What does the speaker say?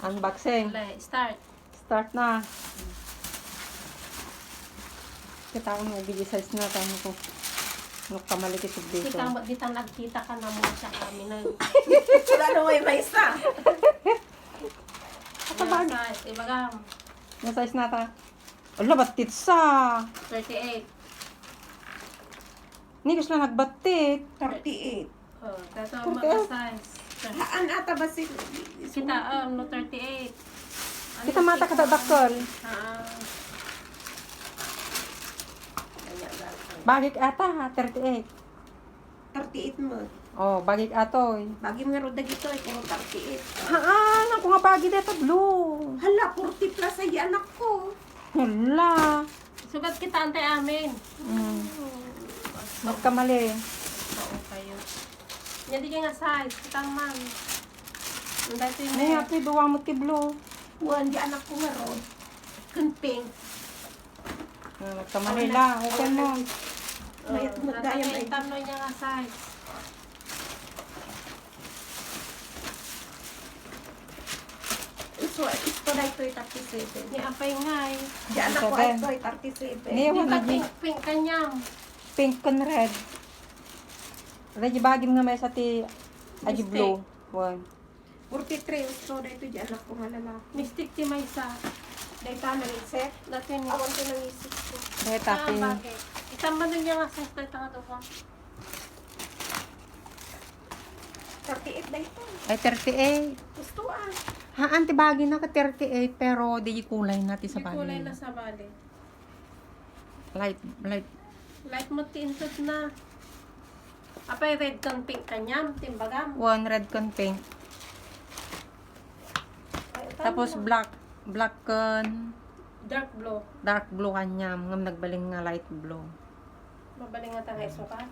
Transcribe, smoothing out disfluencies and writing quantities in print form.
Unboxing. Start. Start na. Kita ko may bigay size na. Tama ko. Nuk kamalikit dito. Kita nagkita ka na mo sa kami na. Wala na may isa. Katabag. Ibagam. Yung size na ta. Ala, batit sa. 38. Hindi ko sila nagbatit. 38. Oh, tato Okay. mga size. Haan ata ba si... Kita, no 38. Kita mata ka dadakol. Bagik ata ha, 38. 38 mo. Oh, bagik atoy. Bagi nga roda gito ay puro 38. Haan, ako nga bagi dito blue. Hala, 40 plus ay anak ko. Hala. Sugat kita antay amin. Magkamali. Oo kayo. Yan di nga size. Kitang man. Ang dito yung May happy duwa mo ti blue. Wan, di anak ko nga rod. Kun pink. Magkamali lang. Okay mo. May magdayan ay... Yung tamno niya nga size. So, ito na ito ay 37. Ni apay nga eh. Di anak ko ay ito ay 37. Hindi, Di wala ba di. pink kanyam? Pink con red. Ready bagim nga may sa ti aji Mistake. blue. One. 43. So, na ito di anak ko nga lalaki. Mystic ti may sa. Dahil pa na rin set. Dati ni. Awan ko nang isip ko. Dahil tapi. Bakit? Itang man niya nga size dito nga doon. 38 na ito. Ay 38. Gusto ah. Ha, antibagi na ka 38 pero di kulay natin sa Hindi kulay bali. na sa bali. Light. Light mo tinted na. Apay red kan pink kanyam. Timbagam. One red con pink. Ay, ito Tapos mo. black con Dark blue. dark blue kanyam ngam nagbaling nga light blue. Mabaling nga tangay sukat.